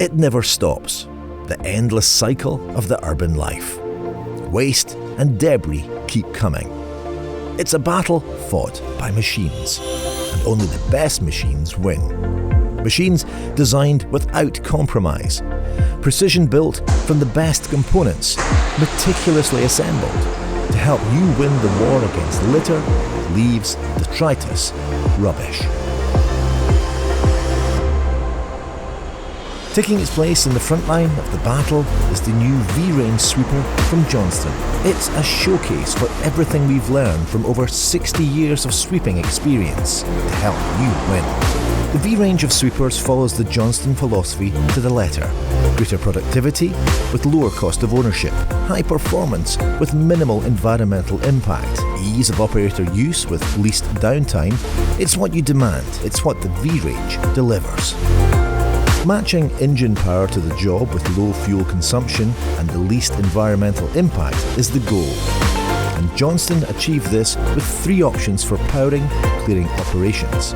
It never stops, the endless cycle of the urban life. Waste and debris keep coming. It's a battle fought by machines, and only the best machines win. Machines designed without compromise, precision built from the best components, meticulously assembled to help you win the war against litter, leaves, detritus, rubbish. Taking its place in the front line of the battle is the new V-Range sweeper from Johnston. It's a showcase for everything we've learned from over 60 years of sweeping experience to help you win. The V-Range of sweepers follows the Johnston philosophy to the letter. Greater productivity with lower cost of ownership, high performance with minimal environmental impact, ease of operator use with least downtime. It's what you demand, it's what the V-Range delivers. Matching engine power to the job with low fuel consumption and the least environmental impact is the goal. And Johnston achieved this with 3 options for powering, clearing operations.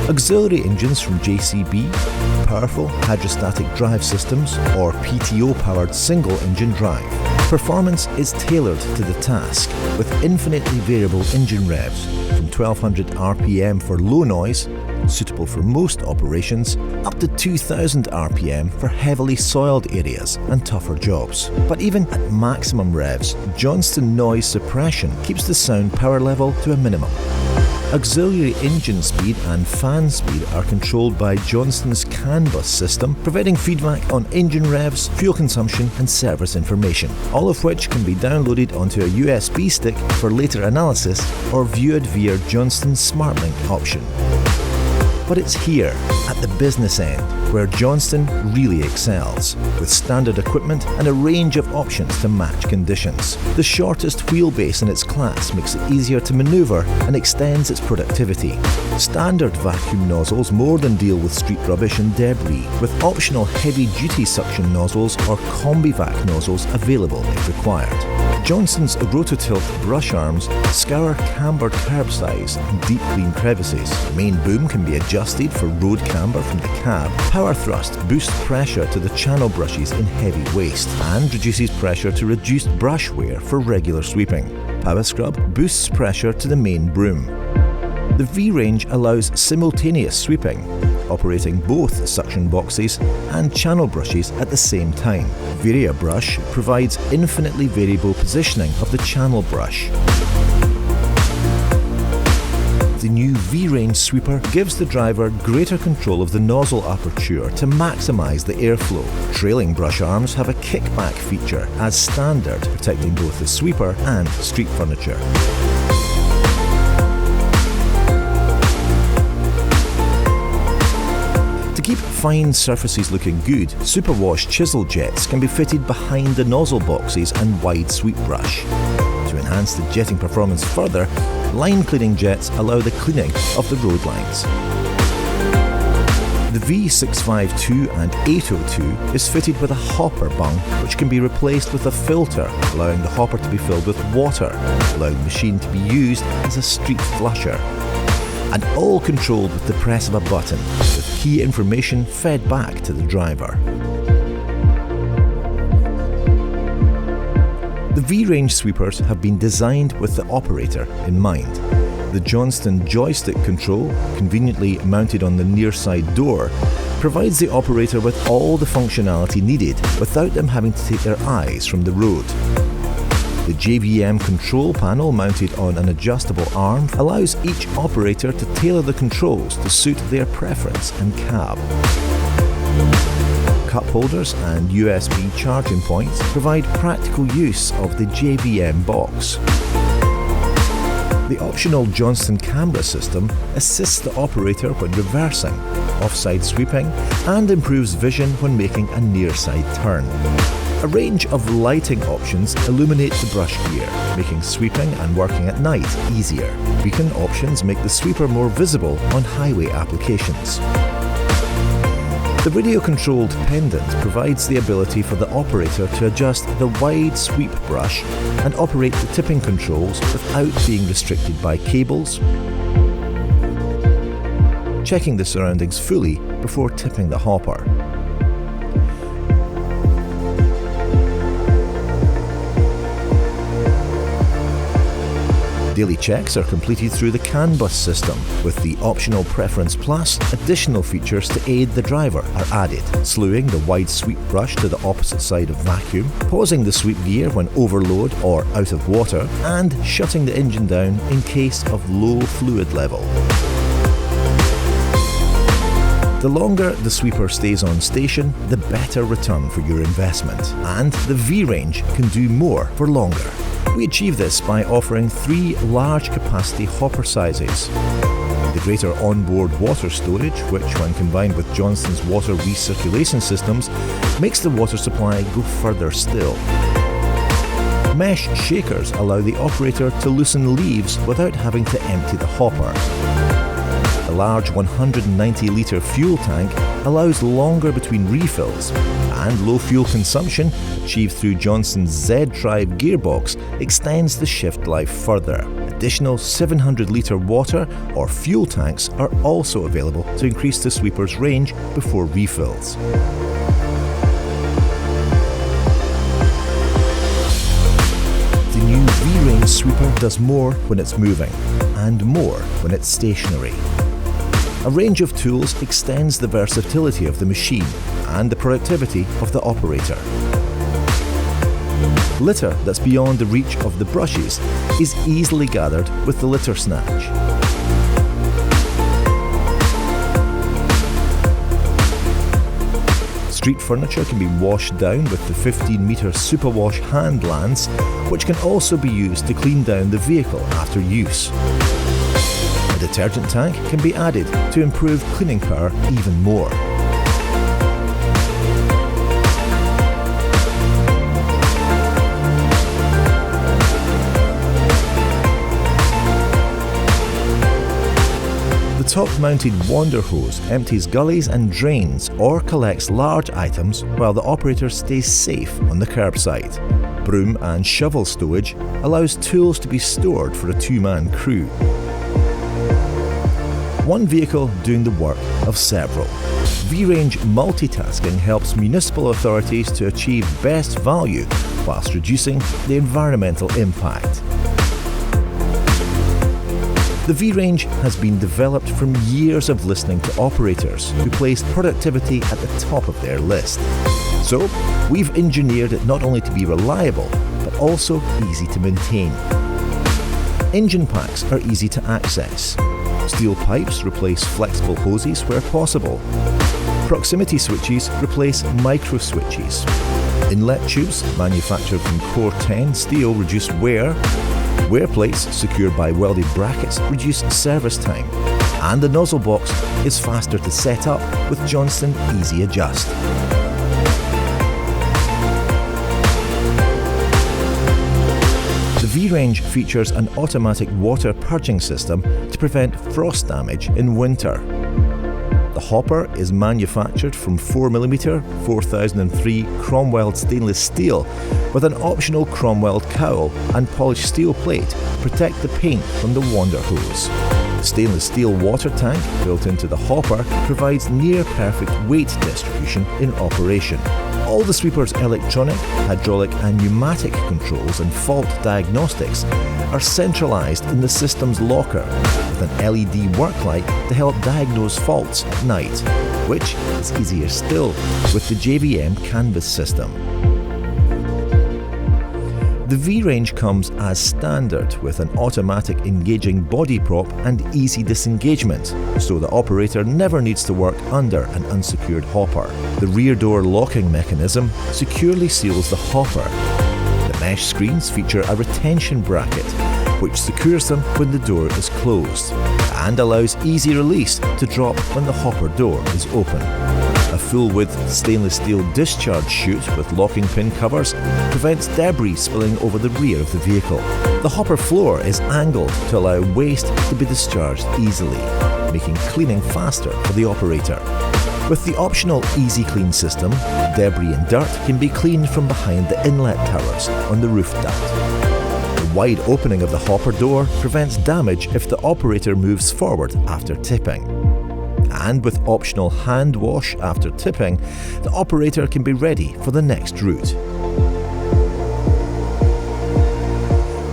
Auxiliary engines from JCB, powerful hydrostatic drive systems, or PTO-powered single-engine drive. Performance is tailored to the task with infinitely variable engine revs from 1200 RPM for low noise, suitable for most operations, up to 2000 RPM for heavily soiled areas and tougher jobs. But even at maximum revs, Johnston noise suppression keeps the sound power level to a minimum. Auxiliary engine speed and fan speed are controlled by Johnston's CAN bus system, providing feedback on engine revs, fuel consumption and service information, all of which can be downloaded onto a USB stick for later analysis or viewed via Johnston's SmartLink option. But it's here, at the business end, where Johnston really excels, with standard equipment and a range of options to match conditions. The shortest wheelbase in its class makes it easier to manoeuvre and extends its productivity. Standard vacuum nozzles more than deal with street rubbish and debris, with optional heavy-duty suction nozzles or combi-vac nozzles available if required. Johnston's rototilt brush arms scour cambered curbsides and deep green crevices. Main boom can be adjusted for road camber from the cab. Power thrust boosts pressure to the channel brushes in heavy waste and reduces pressure to reduced brush wear for regular sweeping. Powascrub boosts pressure to the main broom. The V-Range allows simultaneous sweeping, operating both suction boxes and channel brushes at the same time. VariaBrush provides infinitely variable positioning of the channel brush. The new V-Range sweeper gives the driver greater control of the nozzle aperture to maximise the airflow. Trailing brush arms have a kickback feature as standard, protecting both the sweeper and street furniture. To keep fine surfaces looking good, superwash chisel jets can be fitted behind the nozzle boxes and wide sweep brush. To enhance the jetting performance further, line cleaning jets allow the cleaning of the road lines. The VT652 and 802 is fitted with a hopper bung which can be replaced with a filter, allowing the hopper to be filled with water, allowing the machine to be used as a street flusher. And all controlled with the press of a button, with key information fed back to the driver. The V-Range sweepers have been designed with the operator in mind. The Johnston joystick control, conveniently mounted on the near side door, provides the operator with all the functionality needed without them having to take their eyes from the road. The JVM control panel mounted on an adjustable arm allows each operator to tailor the controls to suit their preference and cab. Cup holders and USB charging points provide practical use of the JVM box. The optional Johnston camera system assists the operator when reversing, offside sweeping, and improves vision when making a near-side turn. A range of lighting options illuminate the brush gear, making sweeping and working at night easier. Beacon options make the sweeper more visible on highway applications. The radio-controlled pendant provides the ability for the operator to adjust the wide sweep brush and operate the tipping controls without being restricted by cables, checking the surroundings fully before tipping the hopper. Daily checks are completed through the CAN bus system. With the optional Preference Plus, additional features to aid the driver are added, slewing the wide sweep brush to the opposite side of vacuum, pausing the sweep gear when overload or out of water, and shutting the engine down in case of low fluid level. The longer the sweeper stays on station, the better return for your investment, and the V-Range can do more for longer. We achieve this by offering 3 large capacity hopper sizes. The greater onboard water storage, which when combined with Johnston's water recirculation systems, makes the water supply go further still. Mesh shakers allow the operator to loosen leaves without having to empty the hopper. The large 190-litre fuel tank allows longer between refills, and low fuel consumption, achieved through Johnston's Z-Drive gearbox, extends the shift life further. Additional 700-litre water or fuel tanks are also available to increase the sweeper's range before refills. The new V-Range sweeper does more when it's moving, and more when it's stationary. A range of tools extends the versatility of the machine and the productivity of the operator. Litter that's beyond the reach of the brushes is easily gathered with the litter snatch. Street furniture can be washed down with the 15-metre superwash hand lance, which can also be used to clean down the vehicle after use. A detergent tank can be added to improve cleaning power even more. The top-mounted wander hose empties gullies and drains or collects large items while the operator stays safe on the curbside. Broom and shovel stowage allows tools to be stored for a 2-man crew. One vehicle doing the work of several. V-Range multitasking helps municipal authorities to achieve best value whilst reducing the environmental impact. The V-Range has been developed from years of listening to operators who placed productivity at the top of their list. So, we've engineered it not only to be reliable, but also easy to maintain. Engine packs are easy to access. Steel pipes replace flexible hoses where possible. Proximity switches replace micro switches. Inlet tubes manufactured from Core 10 steel reduce wear. Wear plates secured by welded brackets reduce service time. And the nozzle box is faster to set up with Johnston Easy Adjust. The V-Range features an automatic water purging system to prevent frost damage in winter. The hopper is manufactured from 4mm 4003 chrome-weld stainless steel with an optional chrome-weld cowl and polished steel plate to protect the paint from the wander hose. The stainless steel water tank built into the hopper provides near-perfect weight distribution in operation. All the sweeper's electronic, hydraulic and pneumatic controls and fault diagnostics are centralised in the system's locker with an LED work light to help diagnose faults at night, which is easier still with the JVM Canvas system. The V-Range comes as standard with an automatic engaging body prop and easy disengagement, so the operator never needs to work under an unsecured hopper. The rear door locking mechanism securely seals the hopper. The mesh screens feature a retention bracket, which secures them when the door is closed, and allows easy release to drop when the hopper door is open. A full-width stainless steel discharge chute with locking pin covers prevents debris spilling over the rear of the vehicle. The hopper floor is angled to allow waste to be discharged easily, making cleaning faster for the operator. With the optional Easy Clean system, debris and dirt can be cleaned from behind the inlet towers on the roof duct. The wide opening of the hopper door prevents damage if the operator moves forward after tipping. And with optional hand wash after tipping, the operator can be ready for the next route.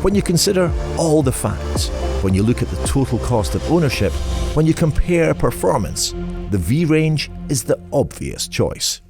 When you consider all the facts, when you look at the total cost of ownership, when you compare performance, the V-Range is the obvious choice.